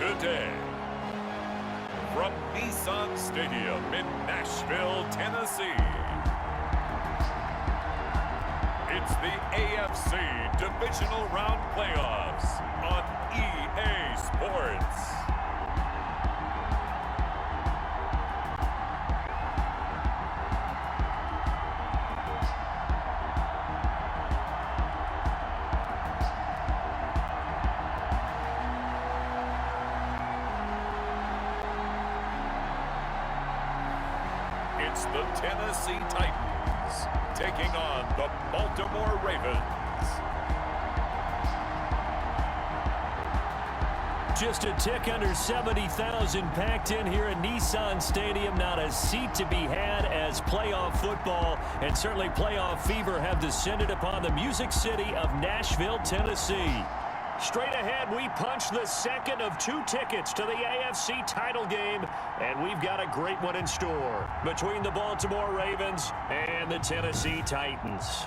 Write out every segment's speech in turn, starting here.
today. From Nissan Stadium in Nashville, Tennessee, it's the AFC Divisional Round Playoffs on EA Sports. It's the Tennessee Titans taking on the Baltimore Ravens. Just a tick under 70,000 packed in here at Nissan Stadium. Not a seat to be had as playoff football and certainly playoff fever have descended upon the Music City of Nashville, Tennessee. Straight ahead, we punch the second of 2 tickets to the AFC title game, and we've got a great one in store between the Baltimore Ravens and the Tennessee Titans.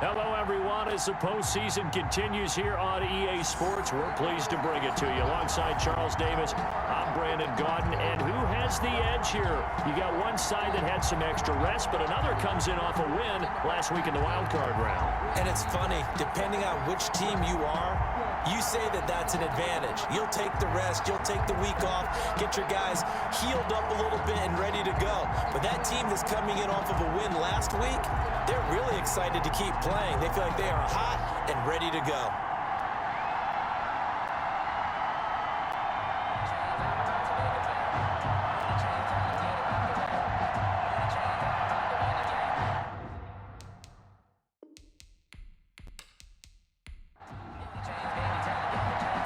Hello, everyone. As the postseason continues here on EA Sports, we're pleased to bring it to you. Alongside Charles Davis, I'm Brandon Gaudin. And who has the edge here? You got one side that had some extra rest, but another comes in off a win last week in the wild card round. And it's funny, depending on which team you are, you say that that's an advantage. You'll take the rest, you'll take the week off, get your guys healed up a little bit and ready to go. But that team that's coming in off of a win last week, they're really excited to keep playing. They feel like they are hot and ready to go.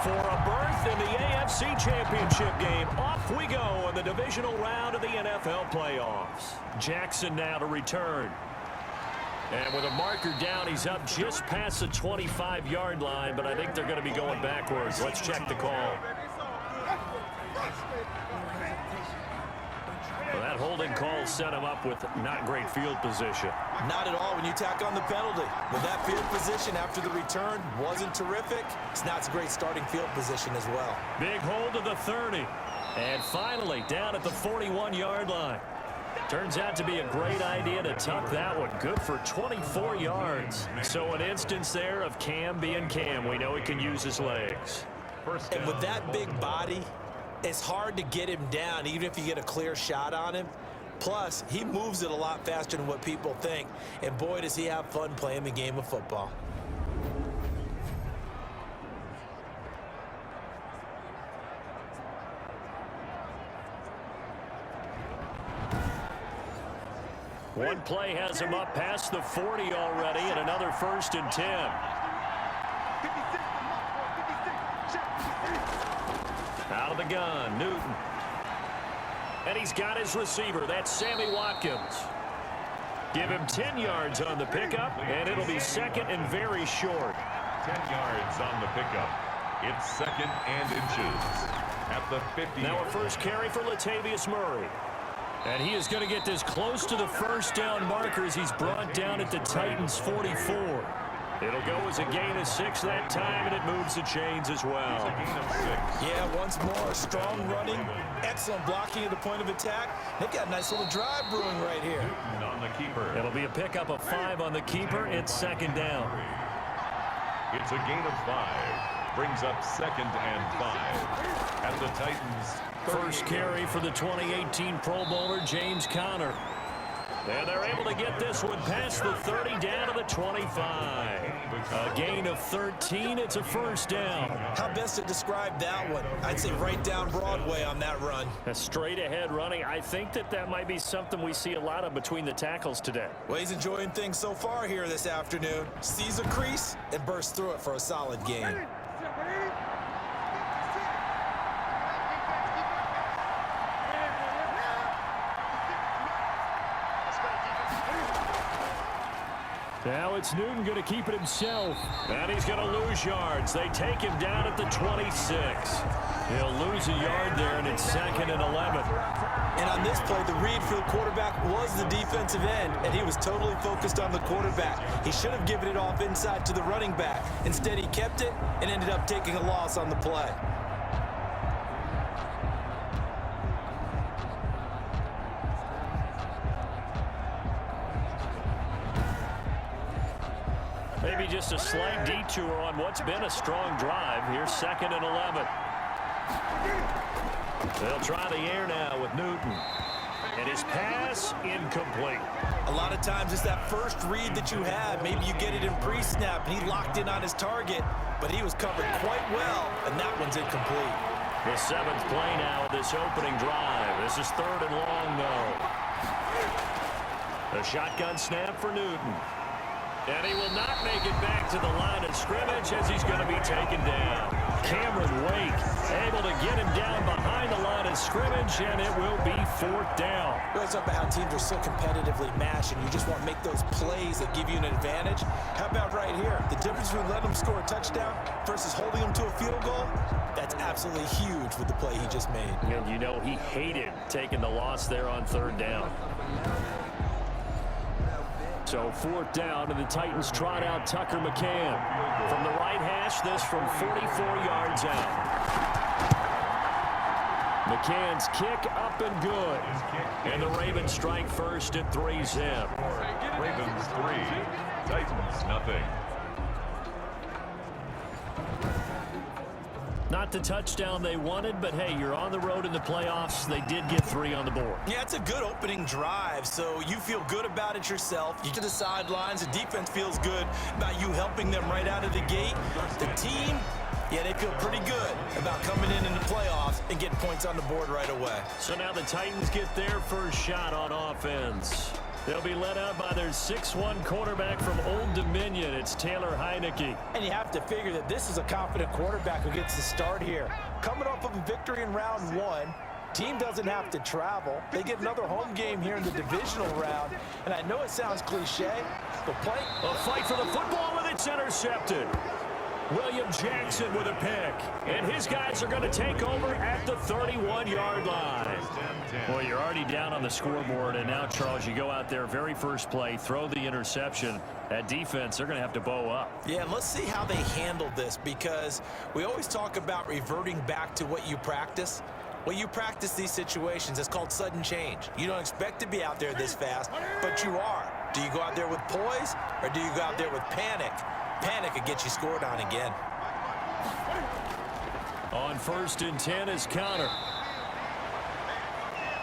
For a berth in the AFC Championship game, off we go in the divisional round of the NFL playoffs. Jackson now to return. And with a marker down, he's up just past the 25-yard line, but I think they're going to be going backwards. Let's check the call. Well, that holding call set him up with not great field position. Not at all when you tack on the penalty. But that field position after the return wasn't terrific. It's not a great starting field position as well. Big hold of the 30. And finally, down at the 41-yard line. Turns out to be a great idea to tuck that one. Good for 24 yards. So an instance there of Cam being Cam. We know he can use his legs. And with that big body, it's hard to get him down, even if you get a clear shot on him. Plus, he moves it a lot faster than what people think. And boy, does he have fun playing the game of football. One play has him up past the 40 already, and another 1st and 10. Out of the gun, Newton. And he's got his receiver. That's Sammy Watkins. Give him 10 yards on the pickup, and it'll be second and very short. 10 yards on the pickup. It's 2nd and inches at the 50. Now a first carry for Latavius Murray. And he is going to get this close to the first down marker as he's brought down at the Titans' 44. It'll go as a gain of 6 that time, and it moves the chains as well. A gain of 6. Yeah, once more, strong running, excellent blocking at the point of attack. They've got a nice little drive brewing right here. Newton on the keeper. It'll be a pickup of 5 on the keeper. It's 2nd down. It's a gain of 5. Brings up 2nd and 5 at the Titans. First carry for the 2018 Pro Bowler, James Conner. And they're able to get this one past the 30 down to the 25. A gain of 13. It's a first down. How best to describe that one? I'd say right down Broadway on that run. A straight ahead running. I think that might be something we see a lot of between the tackles today. Well, he's enjoying things so far here this afternoon. Sees a crease and bursts through it for a solid gain. Now it's Newton going to keep it himself. And he's going to lose yards. They take him down at the 26. He'll lose a yard there, and it's 2nd and 11. And on this play, the read for the quarterback was the defensive end, and he was totally focused on the quarterback. He should have given it off inside to the running back. Instead, he kept it and ended up taking a loss on the play. Maybe just a slight detour on what's been a strong drive. Here's 2nd and 11. They'll try the air now with Newton. And his pass incomplete. A lot of times it's that first read that you have. Maybe you get it in pre-snap, and he locked in on his target, but he was covered quite well, and that one's incomplete. The 7th play now of this opening drive. This is 3rd and long, though. The shotgun snap for Newton. And he will not make it back to the line of scrimmage as he's going to be taken down. Cameron Wake able to get him down behind the line of scrimmage, and it will be 4th down. We always talk about how teams are so competitively matched, and you just want to make those plays that give you an advantage. How about right here? The difference between letting them score a touchdown versus holding them to a field goal, that's absolutely huge with the play he just made. And you know he hated taking the loss there on 3rd down. So 4th down, and the Titans trot out Tucker McCann. From the right hash, this from 44 yards out. McCann's kick up and good. And the Ravens strike first at 3-zip. Ravens 3, Titans nothing. Not the touchdown they wanted, but hey, you're on the road in the playoffs. They did get 3 on the board. Yeah, it's a good opening drive, so you feel good about it yourself. You get to the sidelines. The defense feels good about you helping them right out of the gate. The team, yeah, they feel pretty good about coming in the playoffs and getting points on the board right away. So now the Titans get their first shot on offense. They'll be led out by their 6'1 quarterback from Old Dominion. It's Taylor Heineke. And you have to figure that this is a confident quarterback who gets the start here. Coming off of a victory in round 1, team doesn't have to travel. They get another home game here in the divisional round. And I know it sounds cliche, but play. A fight for the football, and it's intercepted. William Jackson with a pick. And his guys are going to take over at the 31-yard line. Well, you're already down on the scoreboard, and now, Charles, you go out there, very first play, throw the interception. That defense, they're going to have to bow up. Yeah, let's see how they handle this, because we always talk about reverting back to what you practice. Well, you practice these situations. It's called sudden change. You don't expect to be out there this fast, but you are. Do you go out there with poise, or do you go out there with panic? Panic could get you scored on again. On 1st and 10 is Connor.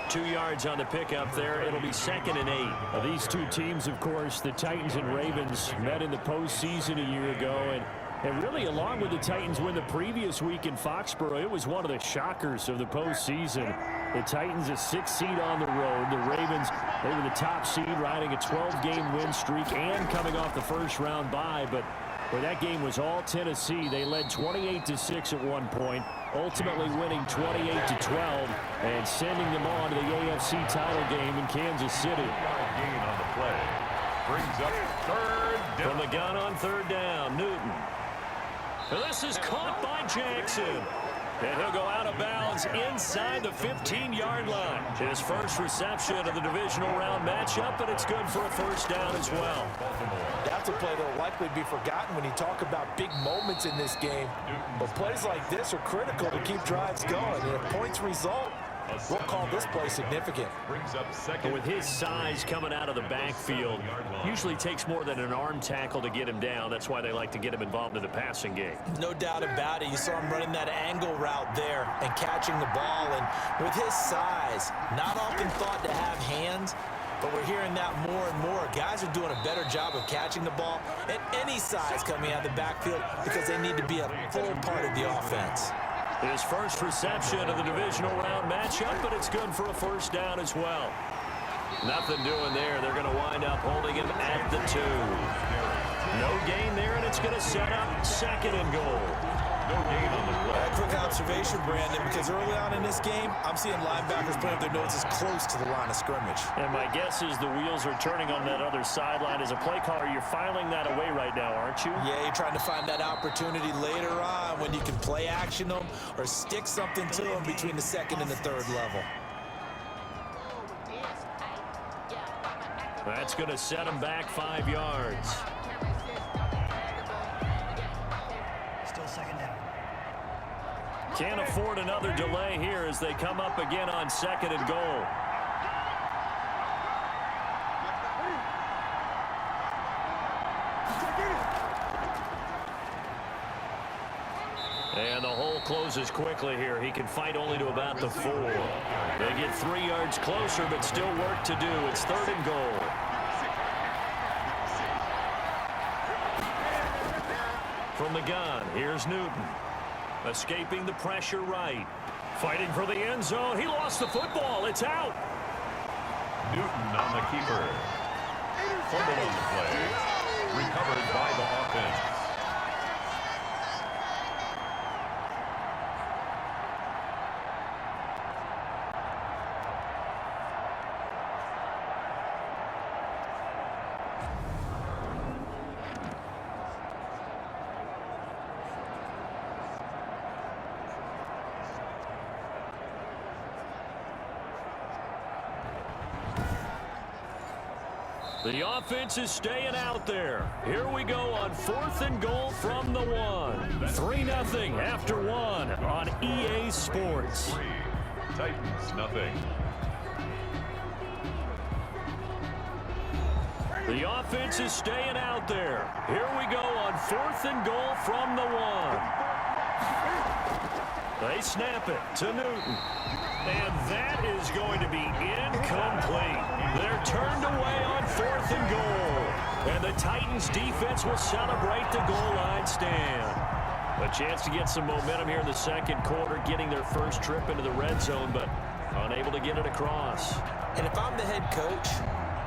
2 yards on the pickup there. It'll be 2nd and 8. These two teams, of course, the Titans and Ravens, met in the postseason a year ago. And really, along with the Titans win the previous week in Foxborough, it was one of the shockers of the postseason. The Titans, a 6th seed on the road. The Ravens, they were the top seed, riding a 12-game win streak and coming off the first-round bye. But where that game was all Tennessee, they led 28-6 at one point, ultimately winning 28-12 and sending them on to the AFC title game in Kansas City. Gain on the play. Brings up 3rd down. From the gun on 3rd down, Newton. This is caught by Jackson. And he'll go out of bounds inside the 15-yard line. His first reception of the divisional round matchup, and it's good for a first down as well. That's a play that will likely be forgotten when you talk about big moments in this game. But plays like this are critical to keep drives going. And if points result, we'll call this play significant. Brings up 2nd. And with his size coming out of the backfield, usually takes more than an arm tackle to get him down. That's why they like to get him involved in the passing game. No doubt about it. You saw him running that angle route there and catching the ball. And with his size, not often thought to have hands, but we're hearing that more and more. Guys are doing a better job of catching the ball at any size coming out of the backfield because they need to be a full part of the offense. His first reception of the divisional round matchup, but it's good for a first down as well. Nothing doing there. They're going to wind up holding him at the 2. No gain there, and it's going to set up 2nd and goal. No gain on the play. Quick observation, Brandon, because early on in this game, I'm seeing linebackers putting up their noses close to the line of scrimmage. And my guess is the wheels are turning on that other sideline. As a play caller, you're filing that away right now, aren't you? Yeah, you're trying to find that opportunity later on when you can play action them or stick something to them between the second and the third level. That's going to set him back 5 yards. Still second down. Can't afford another delay here as they come up again on second and goal. And the hole closes quickly here. He can fight only to about the 4. They get 3 yards closer, but still work to do. It's third and goal. From the gun, here's Newton. Escaping the pressure right. Fighting for the end zone. He lost the football. It's out. Newton on the keeper. Fumble on the play. Recovered by the offense. The offense is staying out there. Here we go on fourth and goal from the 1. 3-0 after 1 on EA Sports. 3. Titans, nothing. The offense is staying out there. Here we go on fourth and goal from the 1. They snap it to Newton. And that is going to be incomplete. They're turned away on fourth and goal. And the Titans defense will celebrate the goal line stand. A chance to get some momentum here in the second quarter, getting their first trip into the red zone, but unable to get it across. And if I'm the head coach,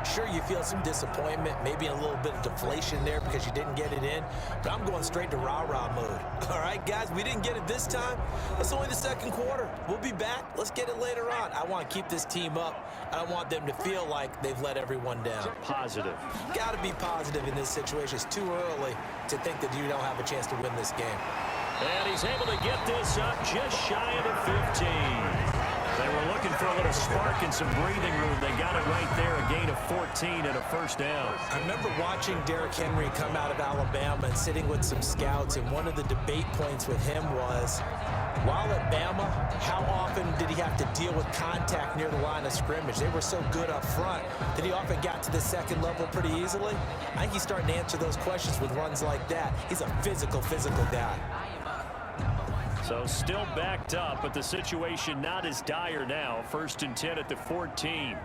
sure, you feel some disappointment, maybe a little bit of deflation there because you didn't get it in, but I'm going straight to rah-rah mode. All right, guys, we didn't get it this time. It's only the second quarter. We'll be back. Let's get it later on. I want to keep this team up. I don't want them to feel like they've let everyone down. Positive. Got to be positive in this situation. It's too early to think that you don't have a chance to win this game. And he's able to get this up just shy of the 15. They were looking for a little spark and some breathing room. They got it right there, a gain of 14 and a first down. I remember watching Derrick Henry come out of Alabama and sitting with some scouts, and one of the debate points with him was, while at Bama, how often did he have to deal with contact near the line of scrimmage? They were so good up front that he often got to the second level pretty easily. I think he's starting to answer those questions with runs like that. He's a physical guy. So still backed up, but the situation not as dire now. First and 10 at the 14.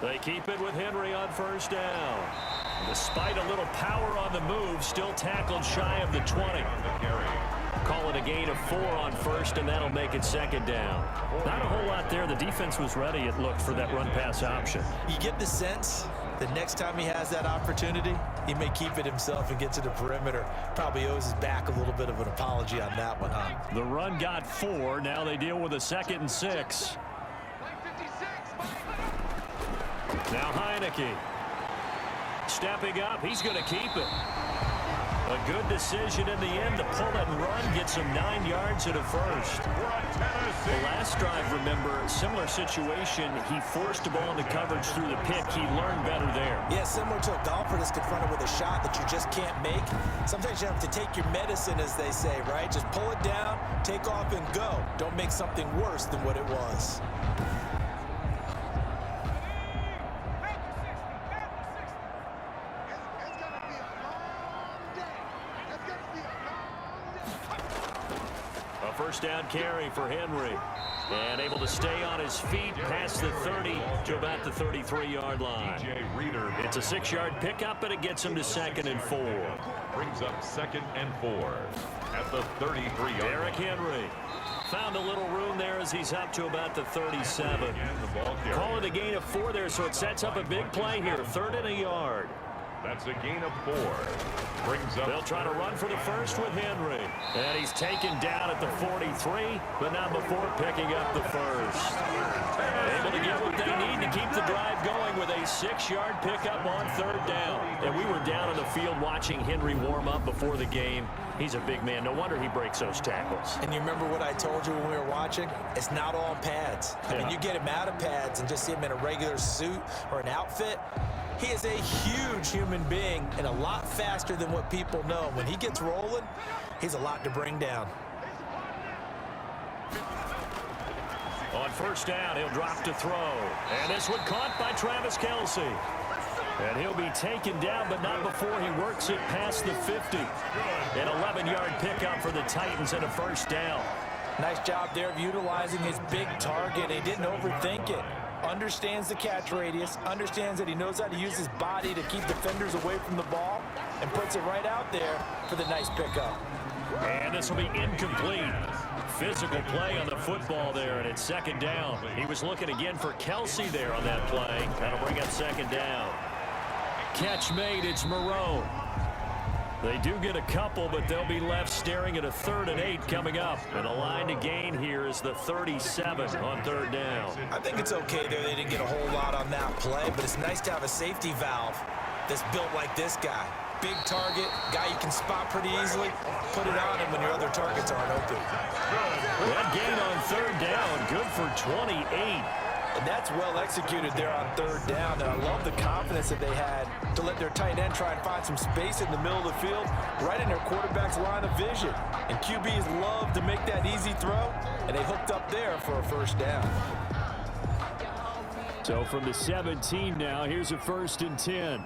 They keep it with Henry on first down. Despite a little power on the move, still tackled shy of the 20. Call it a gain of 4 on first, and that'll make it second down. Not a whole lot there. The defense was ready, it looked, for that run-pass option. You get the sense the next time he has that opportunity, he may keep it himself and get to the perimeter. Probably owes his back a little bit of an apology on that one, huh? The run got 4. Now they deal with a 2nd and 6. Now Heineke. Stepping up. He's going to keep it. A good decision in the end to pull it and run. Gets him 9 yards and a first. The last drive, remember, similar situation. He forced the ball into coverage through the pick. He learned better there. Yeah, similar to a golfer that's confronted with a shot that you just can't make. Sometimes you have to take your medicine, as they say, right? Just pull it down, take off, and go. Don't make something worse than what it was. First down carry for Henry. And able to stay on his feet past the 30 to about the 33-yard line. It's a 6-yard pickup, and it gets him to 2nd and 4. Brings up 2nd and 4 at the 33-yard. Derrick Henry found a little room there as he's up to about the 37. Call it a gain of 4 there, so it sets up a big play here. 3rd and a yard. That's a gain of 4. Brings up. They'll try to run for the first with Henry. And he's taken down at the 43, but not before picking up the first. Able to get what they need to keep the drive going with a 6-yard pickup on 3rd down. And we were down on the field watching Henry warm up before the game. He's a big man. No wonder he breaks those tackles. And you remember what I told you when we were watching? It's not all pads. I mean, you get him out of pads and just see him in a regular suit or an outfit. He is a huge human being and a lot faster than what people know. When he gets rolling, he's a lot to bring down. On 1st down, he'll drop to throw. And this one caught by Travis Kelce. And he'll be taken down, but not before he works it past the 50. An 11-yard pickup for the Titans and a 1st down. Nice job there of utilizing his big target. He didn't overthink it. Understands the catch radius, understands that he knows how to use his body to keep defenders away from the ball, and puts it right out there for the nice pickup. And this will be incomplete. Physical play on the football there, and it's 2nd down. He was looking again for Kelce there on that play. That'll bring up 2nd down. Catch made, it's Moreau. They do get a couple, but they'll be left staring at a 3rd and 8 coming up. And the line to gain here is the 37 on 3rd down. I think it's okay there. They didn't get a whole lot on that play, but it's nice to have a safety valve that's built like this guy. Big target, guy you can spot pretty easily. Put it on him when your other targets aren't open. That gain on 3rd down, good for 28. And that's well executed there on 3rd down. And I love the confidence that they had to let their tight end try and find some space in the middle of the field, right in their quarterback's line of vision. And QBs love to make that easy throw, and they hooked up there for a 1st down. So from the 17 now, here's a 1st and 10.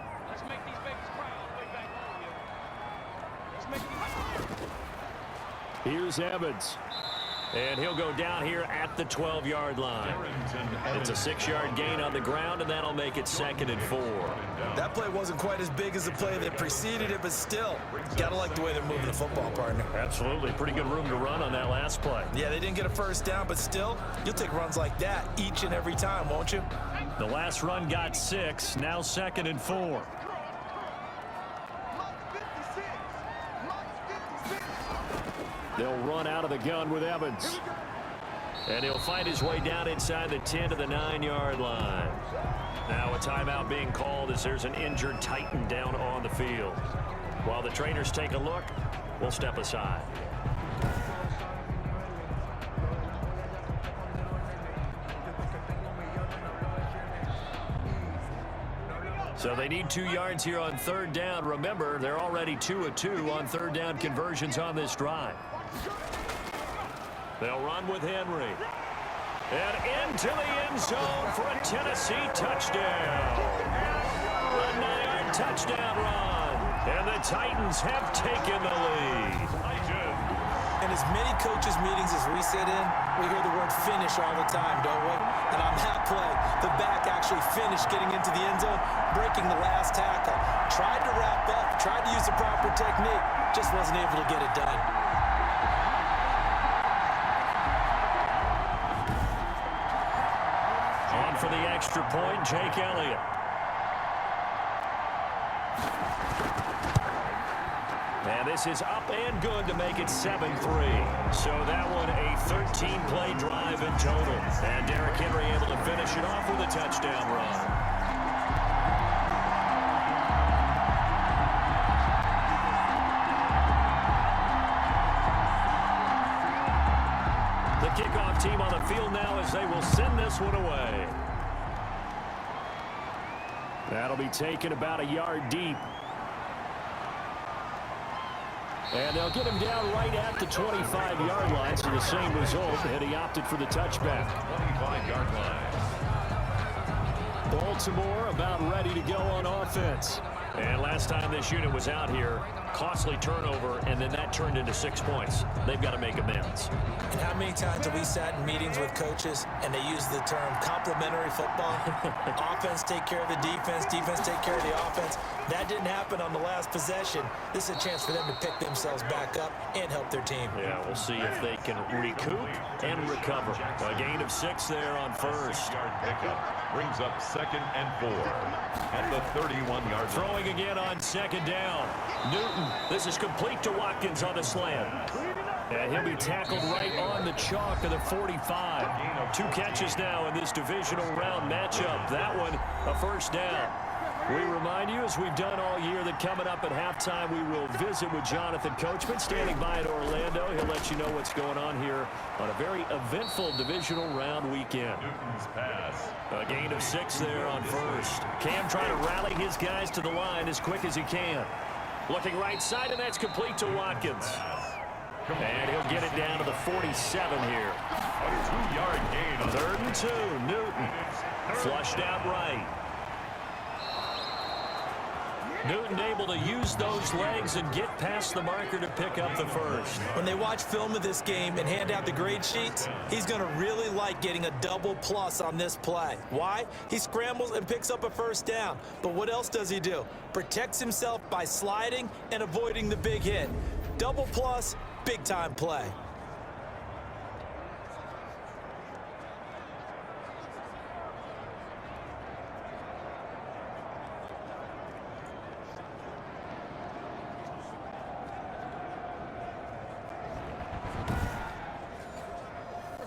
Here's Evans. And he'll go down here at the 12-yard line. It's a 6-yard gain on the ground, and that'll make it 2nd and 4. That play wasn't quite as big as the play that preceded it, but still, gotta like the way they're moving the football, partner. Absolutely. Pretty good room to run on that last play. Yeah, they didn't get a 1st down, but still, you'll take runs like that each and every time, won't you? The last run got 6, now 2nd and 4. They'll run out of the gun with Evans. And he'll find his way down inside the 10 to the 9-yard line. Now a timeout being called as there's an injured Titan down on the field. While the trainers take a look, we'll step aside. So they need 2 yards here on 3rd down. Remember, they're already 2 of 2 on 3rd down conversions on this drive. They'll run with Henry. And into the end zone for a Tennessee touchdown. A 9-yard touchdown run. And the Titans have taken the lead. In as many coaches' meetings as we sit in, we hear the word finish all the time, don't we? And on that play, the back actually finished getting into the end zone, breaking the last tackle. Tried to wrap up, tried to use the proper technique, just wasn't able to get it done. On for the extra point, Jake Elliott. And this is up and good to make it 7-3. So that one a 13-play drive in total. And Derrick Henry able to finish it off with a touchdown run. The kickoff team on the field now as they will send this one away. That'll be taken about a yard deep. And they'll get him down right at the 25-yard line, so the same result, and he opted for the touchback. 25-yard line. Baltimore about ready to go on offense. And last time this unit was out here, Costly turnover, and then that turned into 6 points. They've got to make amends. And how many times have we sat in meetings with coaches and they use the term complementary football? Offense take care of the defense, defense take care of the offense. That didn't happen on the last possession. This is a chance for them to pick themselves back up and help their team. Yeah, we'll see if they can recoup and recover. A gain of 6 there on first. 6-yard pickup brings up 2nd and 4 at the 31-yard line. Throwing again on 2nd down. Newton, this is complete to Watkins on the slant. And he'll be tackled right on the chalk of the 45. 2 catches now in this divisional round matchup. That one, a first down. We remind you, as we've done all year, that coming up at halftime, we will visit with Jonathan Coachman, standing by at Orlando. He'll let you know what's going on here on a very eventful divisional round weekend. Newton's pass. A gain of 6 there on first. Cam trying to rally his guys to the line as quick as he can. Looking right side, and that's complete to Watkins. And he'll get it down to the 47 here. A 2-yard gain. 3rd and 2, Newton. Flushed out right. Newton able to use those legs and get past the marker to pick up the first. When they watch film of this game and hand out the grade sheets, he's going to really like getting a double plus on this play. Why? He scrambles and picks up a first down. But what else does he do? Protects himself by sliding and avoiding the big hit. Double plus, big time play.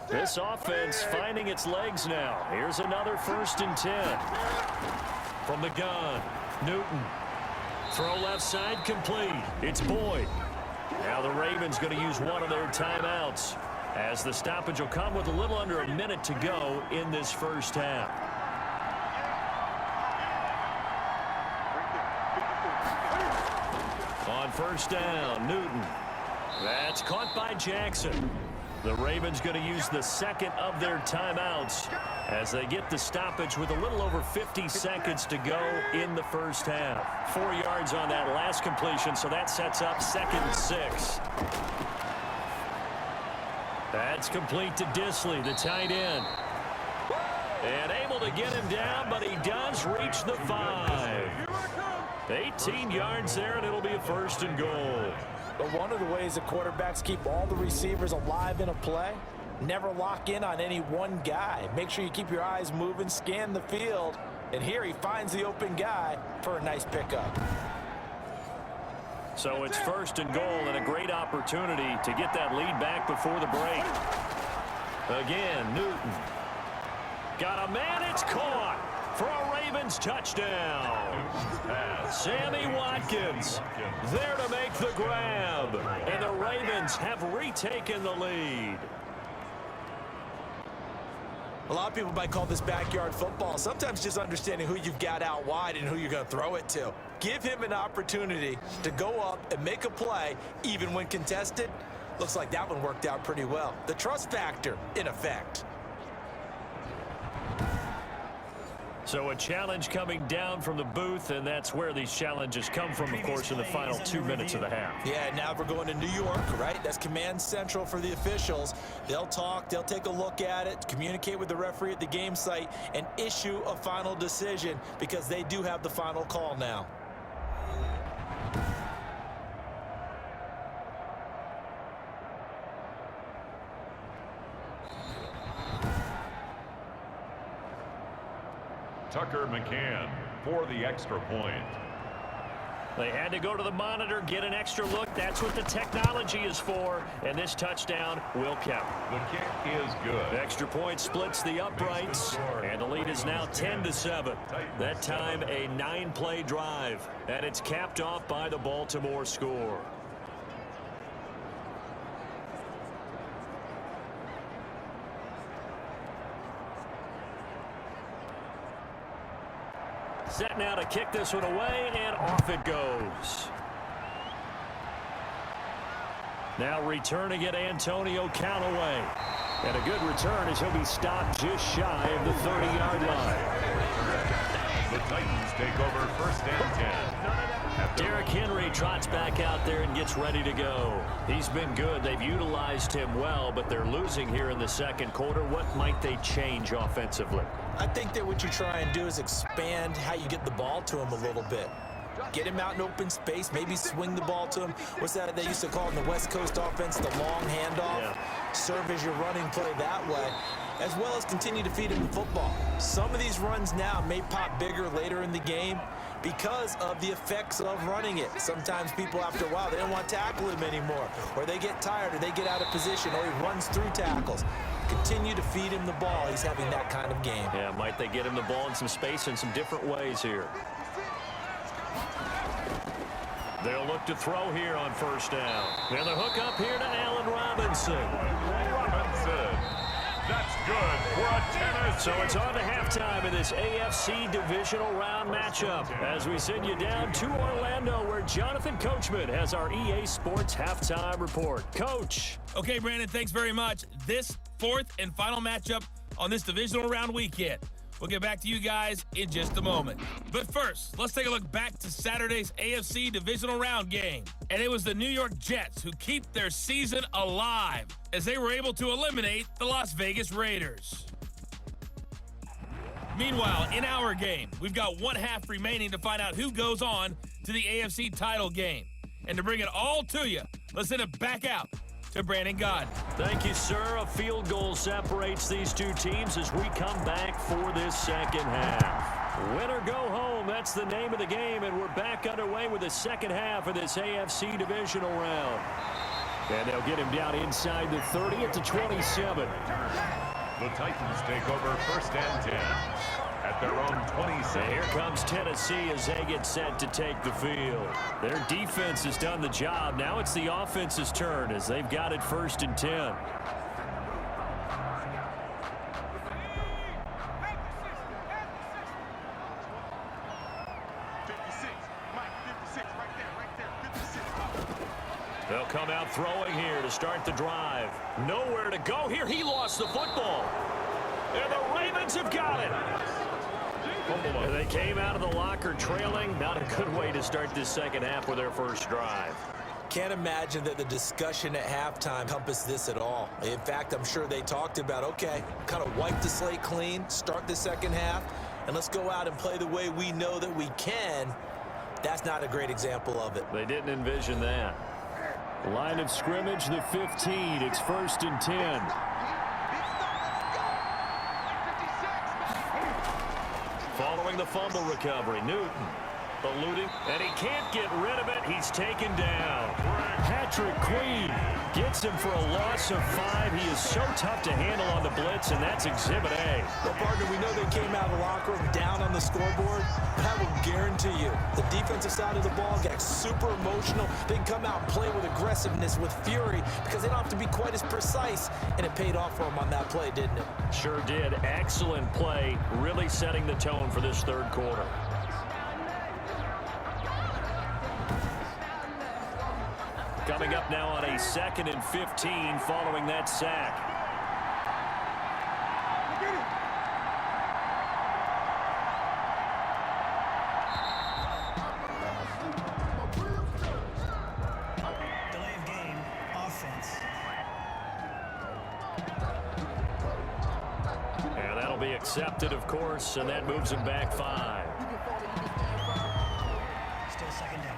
This offense finding its legs now. Here's another 1st and 10. From the gun, Newton. Throw left side complete. It's Boyd. Now the Ravens going to use one of their timeouts, as the stoppage will come with a little under a minute to go in this first half. On 1st down, Newton. That's caught by Jackson. The Ravens going to use the 2nd of their timeouts as they get the stoppage with a little over 50 seconds to go in the first half. 4 yards on that last completion, so that sets up 2nd and 6. That's complete to Disley, the tight end. And able to get him down, but he does reach the 5. 18 yards there, and it'll be a 1st and goal. But one of the ways that quarterbacks keep all the receivers alive in a play, never lock in on any one guy. Make sure you keep your eyes moving, scan the field, and here he finds the open guy for a nice pickup. So it's 1st and goal, and a great opportunity to get that lead back before the break. Again, Newton. Got a man, it's caught for a Ravens touchdown. Sammy Watkins there to make the grab, and the Ravens have retaken the lead. A lot of people might call this backyard football. Sometimes just understanding who you've got out wide and who you're going to throw it to. Give him an opportunity to go up and make a play, even when contested. Looks like that one worked out pretty well. The trust factor in effect. So a challenge coming down from the booth, and that's where these challenges come from, of course, in the final 2 minutes of the half. Yeah, now we're going to New York, right? That's command central for the officials. They'll talk, they'll take a look at it, communicate with the referee at the game site, and issue a final decision because they do have the final call now. Tucker McCann for the extra point. They had to go to the monitor, get an extra look. That's what the technology is for, and this touchdown will count. The kick is good. Extra point splits the uprights, and the lead is now 10-7. That time a 9-play drive, and it's capped off by the Baltimore score. Set now to kick this one away, and off it goes. Now returning it, Antonio Callaway. And a good return as he'll be stopped just shy of the 30-yard line. The Titans take over 1st and 10. Derrick Henry trots back out gets ready to go. He's been good. They've utilized him well, but they're losing here in the second quarter. What might they change offensively? I think that what you try and do is expand how you get the ball to him a little bit. Get him out in open space, maybe swing the ball to him. What's that they used to call in the West Coast offense, the long handoff? Yeah. Serve as your running play that way, as well as continue to feed him the football. Some of these runs now may pop bigger later in the game because of the effects of running it. Sometimes people, after a while, they don't want to tackle him anymore, or they get tired, or they get out of position, or he runs through tackles. Continue to feed him the ball. He's having that kind of game. Yeah, might they get him the ball in some space in some different ways here. They'll look to throw here on first down. And the hook up here to Allen Robinson. That's good for a Tennessee. So it's on to halftime in this AFC Divisional Round matchup as we send you down to Orlando where Jonathan Coachman has our EA Sports Halftime Report. Coach. Okay, Brandon, thanks very much. This fourth and final matchup on this Divisional Round weekend. We'll get back to you guys in just a moment. But first, let's take a look back to Saturday's AFC Divisional Round game. And it was the New York Jets who keep their season alive as they were able to eliminate the Las Vegas Raiders. Meanwhile, in our game, we've got one half remaining to find out who goes on to the AFC title game. And to bring it all to you, let's send it back out to Brandon God. Thank you, sir. A field goal separates these two teams as we come back for this second half. Win or go home, that's the name of the game, and we're back underway with the second half of this AFC Divisional Round. And they'll get him down inside the 30 at the 27. The Titans take over first and 10 at their own 27. Here comes Tennessee as they get set to take the field. Their defense has done the job. Now it's the offense's turn as they've got it first and 10. They'll come out throwing here to start the drive. Nowhere to go here. He lost the football. And the Ravens have got it. And they came out of the locker trailing. Not a good way to start this second half with their first drive. Can't imagine that the discussion at halftime encompassed this at all. In fact, I'm sure they talked about, okay, kind of wipe the slate clean, start the second half, and let's go out and play the way we know that we can. That's not a great example of it. They didn't envision that. Line of scrimmage, the 15. It's first and 10. Following the fumble recovery, Newton eluding, and he can't get rid of it. He's taken down. Patrick Queen gets him for a loss of 5. He is so tough to handle on the blitz, and that's Exhibit A. Well, partner, we know they came out of the locker room down on the scoreboard, but I will guarantee you the defensive side of the ball got super emotional. They can come out and play with aggressiveness, with fury, because they don't have to be quite as precise, and it paid off for them on that play, didn't it? Sure did. Excellent play, really setting the tone for this third quarter. Coming up now on a 2nd and 15 following that sack. Delay of game, offense. And that'll be accepted, of course, and that moves him back 5. Still second down.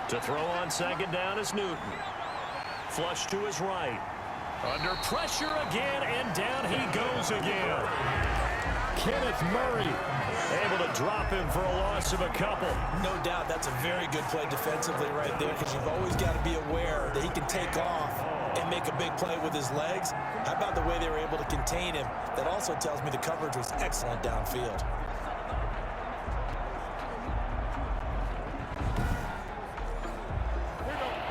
To throw on second down is Newton. Flush to his right. Under pressure again, and down he goes again. Kenneth Murray able to drop him for a loss of a couple. No doubt that's a very good play defensively right there, because you've always got to be aware that he can take off and make a big play with his legs. How about the way they were able to contain him? That also tells me the coverage was excellent downfield.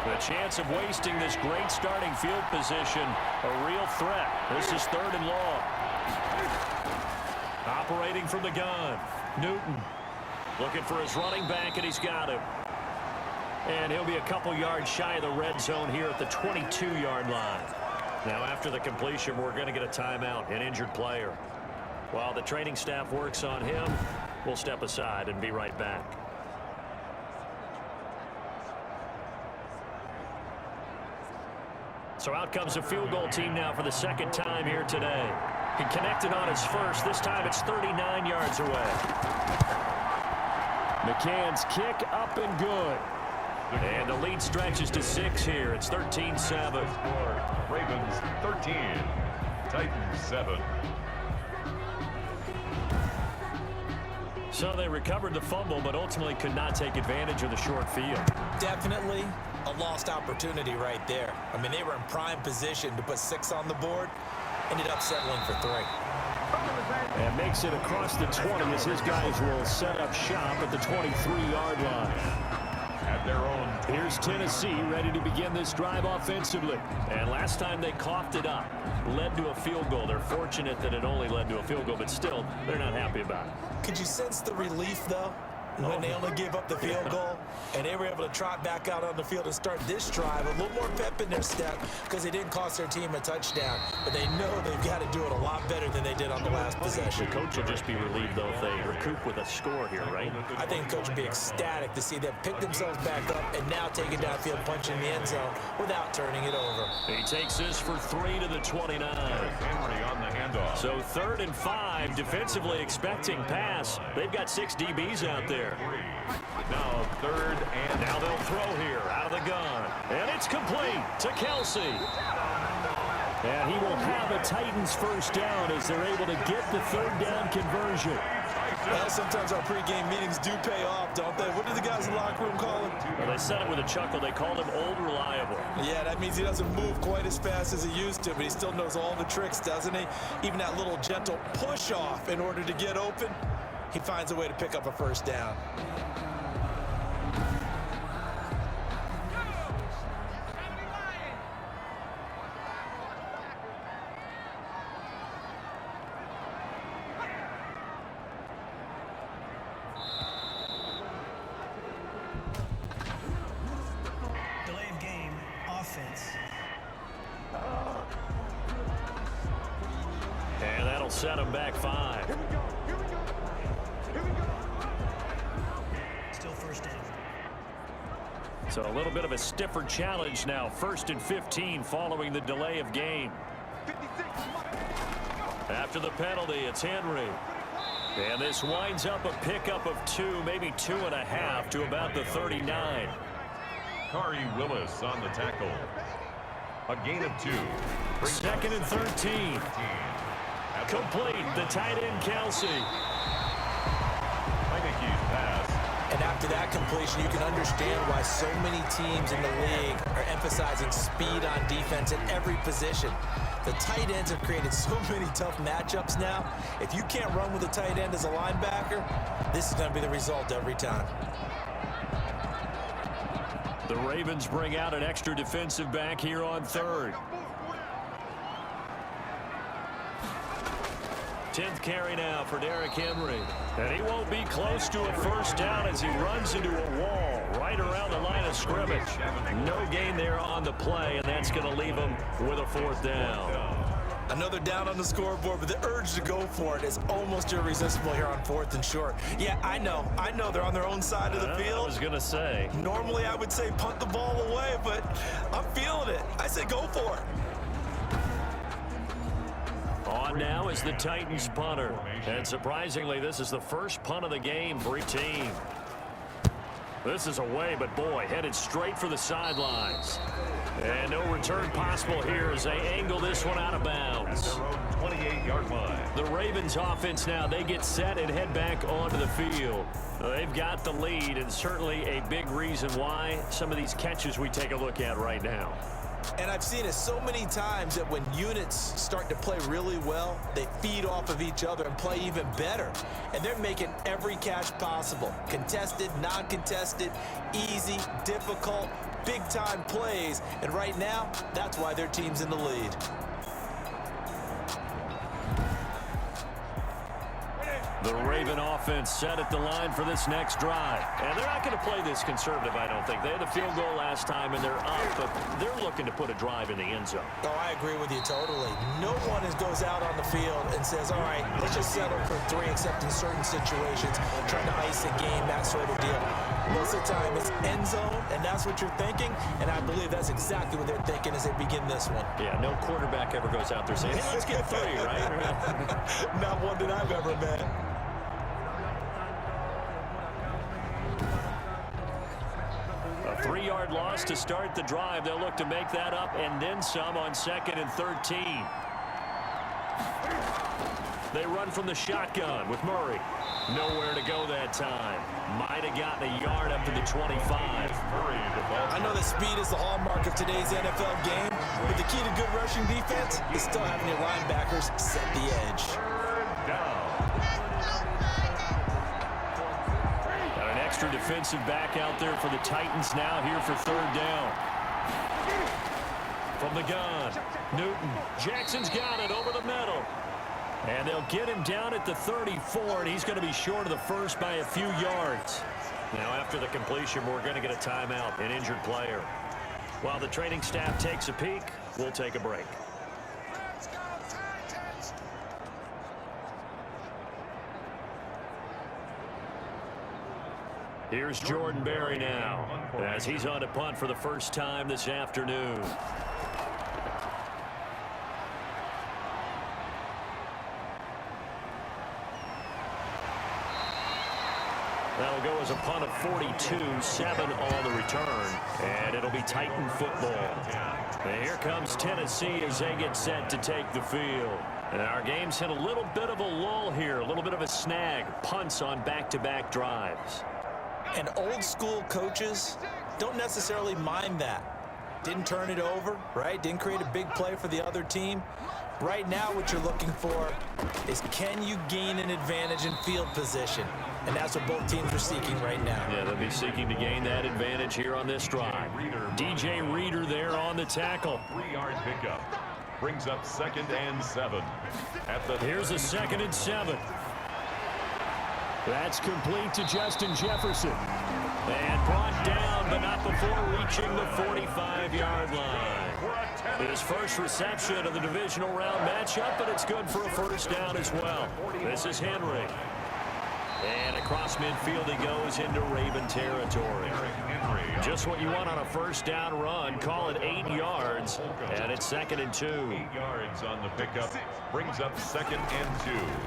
The chance of wasting this great starting field position, a real threat. This is 3rd and long. Operating from the gun, Newton looking for his running back, and he's got him. And he'll be a couple yards shy of the red zone here at the 22-yard line. Now, after the completion, we're going to get a timeout, an injured player. While the training staff works on him, we'll step aside and be right back. So out comes a field goal team now for the second time here today. He connected on his first. This time it's 39 yards away. McCann's kick up and good. And the lead stretches to 6 here. It's 13-7. Ravens 13, Titans 7. So they recovered the fumble, but ultimately could not take advantage of the short field. Definitely a lost opportunity right there. I mean, they were in prime position to put 6 on the board. Ended up settling for 3. And makes it across the 20 as his guys will set up shop at the 23-yard line. At their own. Here's Tennessee ready to begin this drive offensively. And last time they coughed it up, led to a field goal. They're fortunate that it only led to a field goal, but still, they're not happy about it. Could you sense the relief, though, when they only gave up the field goal and they were able to trot back out on the field and start this drive? A little more pep in their step because they didn't cost their team a touchdown, but they know they've got to do it a lot better than they did on the last possession. The coach will just be relieved, though, if they recoup with a score here, right? I think the coach would be ecstatic to see them pick themselves back up and now take it downfield, punch in the end zone without turning it over. He takes this for 3 to the 29. Henry on the handoff. So 3rd and 5, defensively expecting pass. They've got 6 DBs out there. Now 3rd and now they'll throw here out of the gun. And it's complete to Kelsey. And he will have a Titans first down as they're able to get the 3rd down conversion. Well, sometimes our pregame meetings do pay off, don't they? What do the guys in the locker room call him? Well, they said it with a chuckle. They called him Old Reliable. Yeah, that means he doesn't move quite as fast as he used to, but he still knows all the tricks, doesn't he? Even that little gentle push-off in order to get open, he finds a way to pick up a first down. Delay of game, offense. And that'll set him back 5. Still first down. So a little bit of a stiffer challenge now. 1st and 15 following the delay of game. After the penalty, it's Henry. And this winds up a pickup of 2, maybe 2.5 to about the 39. Kari Willis on the tackle. A gain of 2. 2nd and 13. Complete. The tight end, Kelsey. Heineke's pass. And after that completion, you can understand why so many teams in the league are emphasizing speed on defense at every position. The tight ends have created so many tough matchups now. If you can't run with a tight end as a linebacker, this is going to be the result every time. The Ravens bring out an extra defensive back here on 3rd. 10th carry now for Derrick Henry. And he won't be close to a first down as he runs into a wall right around the line of scrimmage. No gain there on the play, and that's going to leave him with a 4th down. Another down on the scoreboard, but the urge to go for it is almost irresistible here on 4th and short. Yeah, I know they're on their own side of the field. I was going to say. Normally I would say punt the ball away, but I'm feeling it. I say go for it. On now is the Titans punter. And surprisingly, this is the first punt of the game for each team. This is away, but boy, headed straight for the sidelines. And no return possible here as they angle this one out of bounds. At their own 28-yard line. The Ravens offense now, they get set and head back onto the field. They've got the lead, and certainly a big reason why some of these catches we take a look at right now. And I've seen it so many times that when units start to play really well, they feed off of each other and play even better. And they're making every catch possible. Contested, non-contested, easy, difficult, big-time plays. And right now, that's why their team's in the lead. The Raven offense set at the line for this next drive. And they're not going to play this conservative, I don't think. They had a field goal last time, and they're up, but they're looking to put a drive in the end zone. Oh, I agree with you totally. No one goes out on the field and says, all right, let's just settle for 3, except in certain situations, trying to ice a game, that sort of deal. Most of the time, it's end zone, and that's what you're thinking, and I believe that's exactly what they're thinking as they begin this one. Yeah, no quarterback ever goes out there saying, hey, let's get 3, right? Not one that I've ever met. A 3-yard loss to start the drive. They'll look to make that up and then some on 2nd and 13. They run from the shotgun with Murray. Nowhere to go that time. Might have gotten a yard up to the 25. I know that speed is the hallmark of today's NFL game, but the key to good rushing defense is still having your linebackers set the edge. Got an extra defensive back out there for the Titans now here for 3rd down. From the gun, Newton. Jackson's got it over the middle. And they'll get him down at the 34, and he's going to be short of the first by a few yards. Now, after the completion, we're going to get a timeout, an injured player. While the training staff takes a peek, we'll take a break. Here's Jordan Berry now, as he's on to punt for the first time this afternoon. That'll go as a punt of 42, 7 on the return, and it'll be Titan football. And here comes Tennessee as they get set to take the field. And our game's hit a little bit of a lull here, a little bit of a snag, punts on back-to-back drives. And old school coaches don't necessarily mind that. Didn't turn it over, right? Didn't create a big play for the other team. Right now what you're looking for is, can you gain an advantage in field position? And that's what both teams are seeking right now. Yeah, they'll be seeking to gain that advantage here on this drive. DJ Reader there on the tackle. 3-yard pickup. Brings up 2nd and 7. Here's a 2nd and 7. That's complete to Justin Jefferson. And brought down, but not before reaching the 45-yard line. His first reception of the divisional round matchup, but it's good for a first down as well. This is Henry. And across midfield he goes into Raven territory. Just what you want on a first down run. Call it 8 yards, and it's 2nd and 2. 8 yards on the pickup. Brings up 2nd and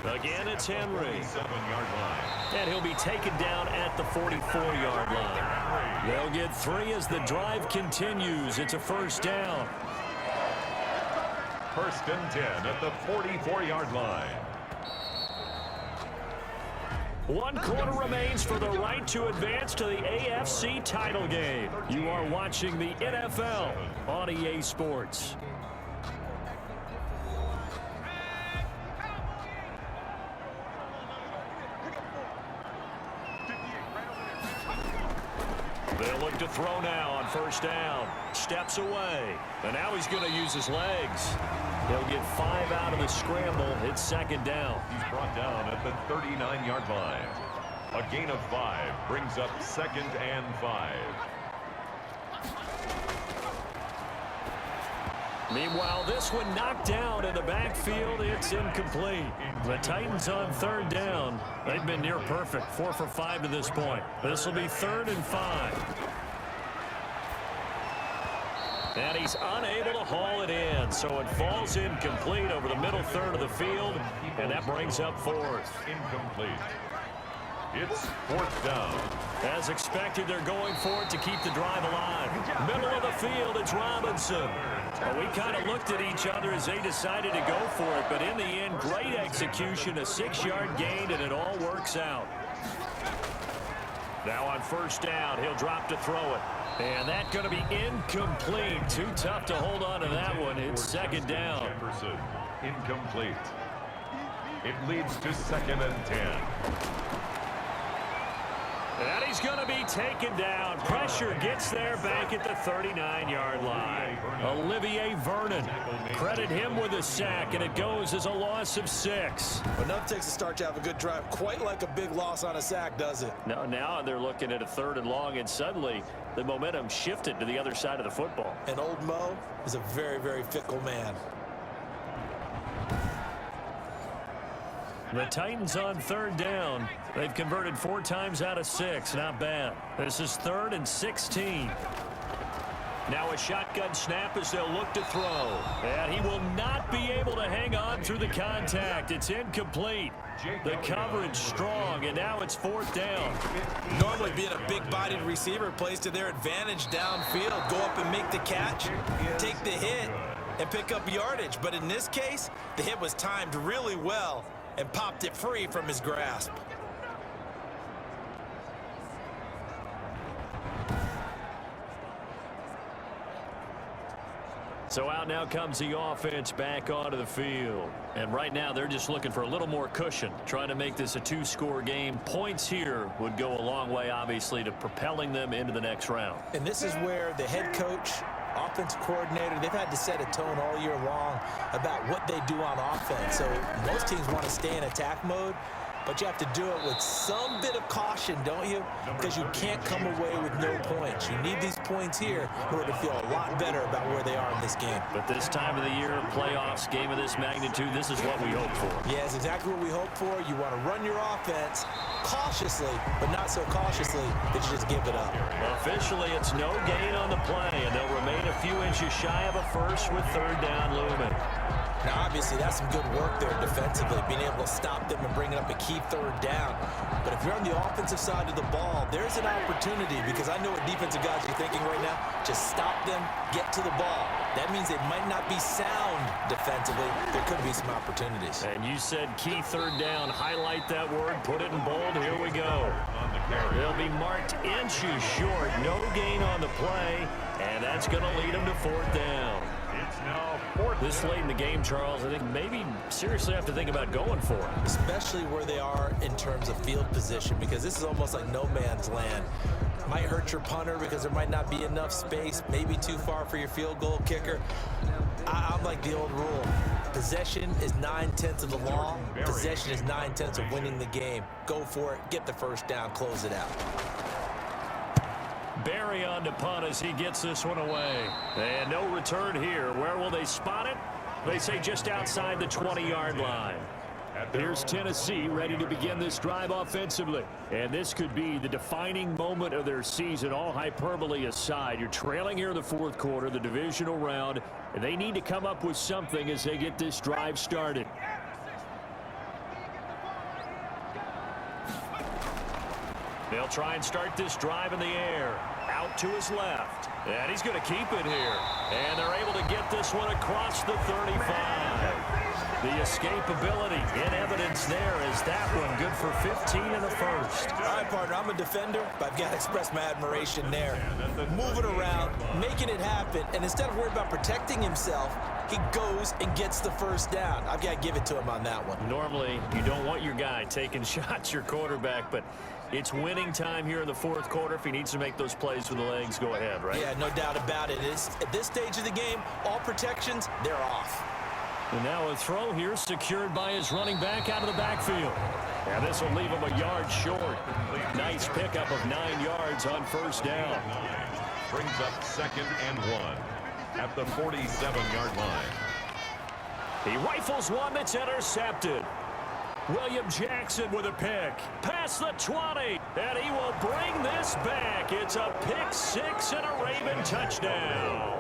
2. Again, it's Henry. 7-yard line. And he'll be taken down at the 44-yard line. They'll get 3 as the drive continues. It's a first down. 1st and 10 at the 44-yard line. 1 quarter remains for the right to advance to the AFC title game. You are watching the NFL on EA Sports. They'll look to throw now on first down. Steps away. And now he's going to use his legs. He'll get 5 out of the scramble. It's 2nd down. He's brought down at the 39-yard line. A gain of 5 brings up 2nd and 5. Meanwhile, this one knocked down in the backfield. It's incomplete. The Titans on 3rd down. They've been near perfect. 4 for 5 to this point. This will be 3rd and 5. And he's unable to haul it in, so it falls incomplete over the middle third of the field, and that brings up 4th. Incomplete. It's 4th down. As expected, they're going for it to keep the drive alive. Middle of the field, it's Robinson. Well, we kind of looked at each other as they decided to go for it, but in the end, great execution, a 6-yard gain, and it all works out. Now on first down, he'll drop to throw it. And that's going to be incomplete. Too tough to hold on to that one. It's 2nd down. Jefferson, incomplete. It leads to 2nd and 10. And he's going to be taken down. Pressure gets there back at the 39-yard line. Olivier Vernon. Credit him with a sack, and it goes as a loss of 6. Enough takes to start to have a good drive. Quite like a big loss on a sack, does it? No, now they're looking at a 3rd and long, and suddenly the momentum shifted to the other side of the football. And old Mo is a very, very fickle man. The Titans on 3rd down. They've converted 4 times out of 6. Not bad. This is 3rd and 16. Now a shotgun snap as they'll look to throw. And he will not be able to hang on through the contact. It's incomplete. The coverage strong, and now it's 4th down. Normally being a big-bodied receiver plays to their advantage downfield. Go up and make the catch, take the hit, and pick up yardage. But in this case, the hit was timed really well and popped it free from his grasp. So out now comes the offense back onto the field. And right now they're just looking for a little more cushion, trying to make this a 2-score game. Points here would go a long way, obviously, to propelling them into the next round. And this is where the head coach, offensive coordinator, they've had to set a tone all year long about what they do on offense. So most teams want to stay in attack mode, but you have to do it with some bit of caution, don't you? Because you can't come away with no points. You need these points here in order to feel a lot better about where they are in this game. But this time of the year, playoffs, game of this magnitude, this is what we hope for. Yeah, it's exactly what we hope for. You want to run your offense cautiously, but not so cautiously that you just give it up. Officially, it's no gain on the play, and they'll remain a few inches shy of a first with 3rd down looming. Now, obviously, that's some good work there defensively, being able to stop them and bring up a key 3rd down. But if you're on the offensive side of the ball, there's an opportunity, because I know what defensive guys are thinking right now. Just stop them, get to the ball. That means they might not be sound defensively. There could be some opportunities. And you said key 3rd down. Highlight that word. Put it in bold. Here we go. They'll be marked inches short. No gain on the play. And that's going to lead them to 4th down. It's now 4th. This late in the game, Charles, I think maybe seriously have to think about going for it. Especially where they are in terms of field position, because this is almost like no man's land. Might hurt your punter because there might not be enough space, maybe too far for your field goal kicker. I'm like the old rule. Possession is 9/10 of the law. Possession is 9/10 of winning the game. Go for it, get the 1st down, close it out. Barry on the punt as he gets this one away. And no return here. Where will they spot it? They say just outside the 20-yard line. Here's Tennessee ready to begin this drive offensively. And this could be the defining moment of their season, all hyperbole aside. You're trailing here in the 4th quarter, the divisional round, and they need to come up with something as they get this drive started. They'll try and start this drive in the air. Out to his left. And he's going to keep it here. And they're able to get this one across the 35. The escapability in evidence there is that one good for 15 in the first. All right, partner, I'm a defender, but I've got to express my admiration there. Moving around, making it happen, and instead of worrying about protecting himself, he goes and gets the 1st down. I've got to give it to him on that one. Normally, you don't want your guy taking shots, your quarterback, but it's winning time here in the 4th quarter. If he needs to make those plays with the legs, go ahead, right? Yeah, no doubt about it. At this stage of the game, all protections, they're off. And now a throw here secured by his running back out of the backfield. And this will leave him a yard short. Nice pickup of 9 yards on 1st down. Brings up 2nd and 1 at the 47-yard line. He rifles one that's intercepted. William Jackson with a pick. Past the 20. And he will bring this back. It's a pick 6 and a Raven touchdown.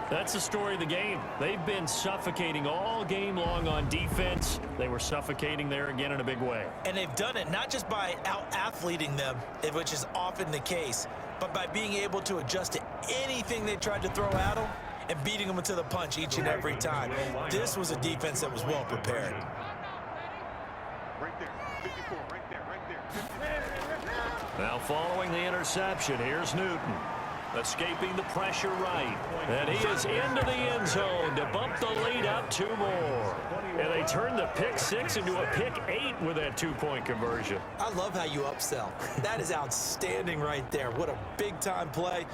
That's the story of the game. They've been suffocating all game long on defense. They were suffocating there again in a big way. And they've done it not just by out-athleting them, which is often the case, but by being able to adjust to anything they tried to throw at them and beating them into the punch each and every time. This was a defense that was well prepared. Right there, 54, right there. Now following the interception, here's Newton. Escaping the pressure right. And he is into the end zone to bump the lead up 2 more. And they turn the pick 6 into a pick 8 with that 2-point conversion. I love how you upsell. That is outstanding right there. What a big-time play.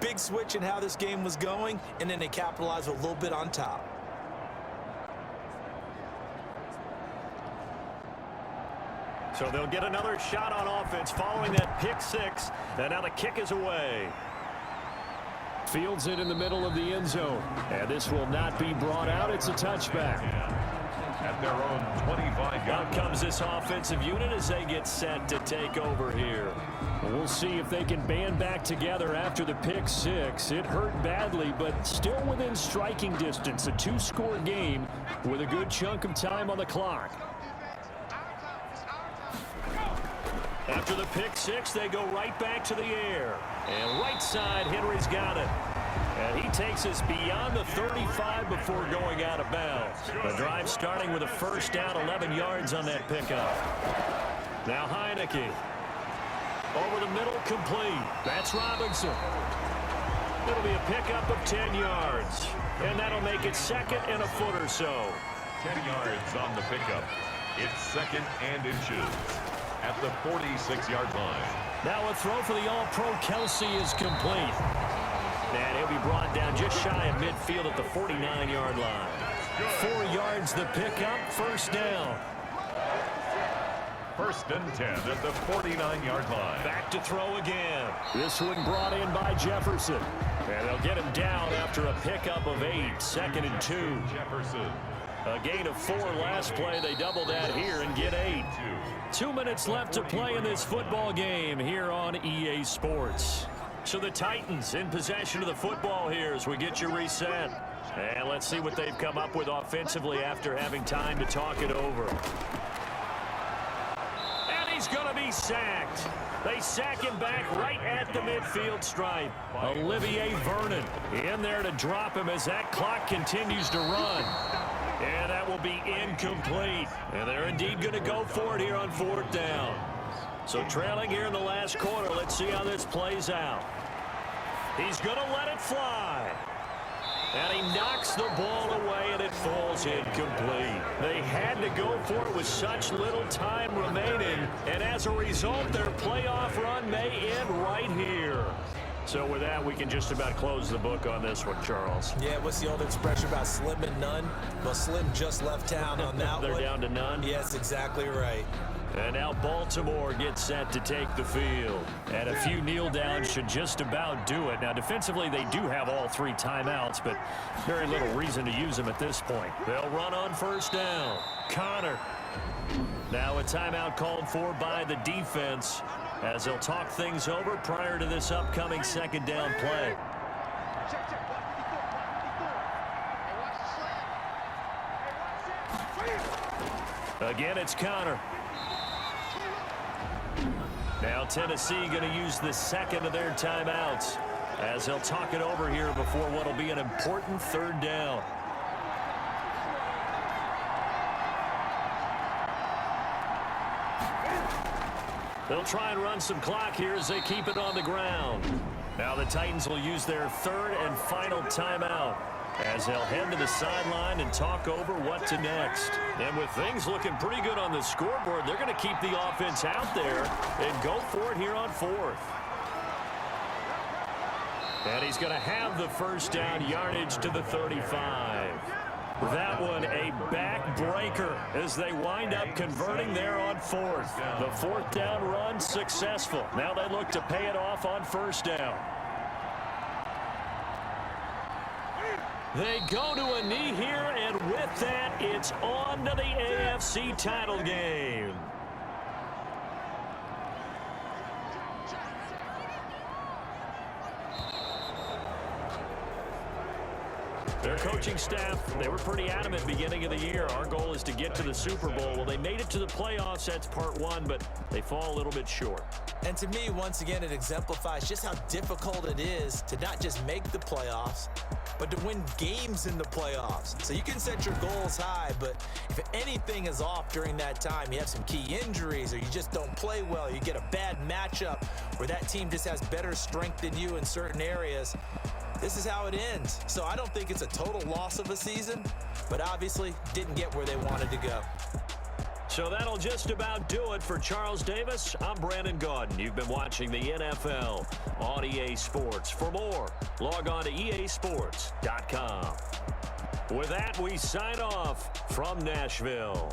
Big switch in how this game was going, and then they capitalize a little bit on top. So they'll get another shot on offense following that pick 6. And now the kick is away. Fields it in the middle of the end zone. And this will not be brought out. It's a touchback. At their own 25-yard Out comes this offensive unit as they get set to take over here. We'll see if they can band back together after the pick 6. It hurt badly, but still within striking distance. A 2-score game with a good chunk of time on the clock. After the pick 6, they go right back to the air. And right side, Henry's got it. And he takes us beyond the 35 before going out of bounds. The drive starting with a first down, 11 yards on that pickup. Now Heineke. Over the middle, complete. That's Robinson. It'll be a pickup of 10 yards. And that'll make it second and a foot or so. 10 yards on the pickup. It's second and inches at the 46-yard line. Now a throw for the All-Pro Kelsey is complete. And he'll be brought down just shy of midfield at the 49-yard line. 4 yards the pickup, first down. First and 10 at the 49-yard line. Back to throw again. This one brought in by Jefferson. And they'll get him down after a pickup of 8, second and 2. Jefferson. A gain of 4 last play. They double that here and get 8. 2 minutes left to play in this football game here on EA Sports. So the Titans in possession of the football here as we get you reset. And let's see what they've come up with offensively after having time to talk it over. And he's going to be sacked. They sack him back right at the midfield stripe. Olivier Vernon in there to drop him as that clock continues to run. And that will be incomplete. And they're indeed going to go for it here on 4th down. So trailing here in the last quarter, let's see how this plays out. He's going to let it fly. And he knocks the ball away, and it falls incomplete. They had to go for it with such little time remaining. And as a result, their playoff run may end right here. So with that, we can just about close the book on this one, Charles. Yeah, what's the old expression about slim and none? Well, Slim just left town on that They're one. down to none? Yes, exactly right. And now Baltimore gets set to take the field. And a few kneel downs should just about do it. Now, defensively, they do have all 3 timeouts, but very little reason to use them at this point. They'll run on first down. Connor. Now a timeout called for by the defense as they'll talk things over prior to this upcoming second down play. Again, it's Connor. Now Tennessee going to use the second of their timeouts as they'll talk it over here before what will be an important 3rd down. They'll try and run some clock here as they keep it on the ground. Now the Titans will use their 3rd and final timeout as they'll head to the sideline and talk over what to next. And with things looking pretty good on the scoreboard, they're going to keep the offense out there and go for it here on 4th. And he's going to have the first down, yardage to the 35. That one a backbreaker as they wind up converting there on 4th. The 4th down run successful. Now they look to pay it off on first down. They go to a knee here, and with that, it's on to the AFC title game. Their coaching staff, they were pretty adamant beginning of the year. Our goal is to get to the Super Bowl. Well, they made it to the playoffs. That's part one, but they fall a little bit short. And to me, once again, it exemplifies just how difficult it is to not just make the playoffs, but to win games in the playoffs. So you can set your goals high, but if anything is off during that time, you have some key injuries or you just don't play well, you get a bad matchup where that team just has better strength than you in certain areas, this is how it ends. So I don't think it's a total loss of a season, but obviously didn't get where they wanted to go. So that'll just about do it for Charles Davis. I'm Brandon Gaudin. You've been watching the NFL on EA Sports. For more, log on to easports.com. With that, we sign off from Nashville.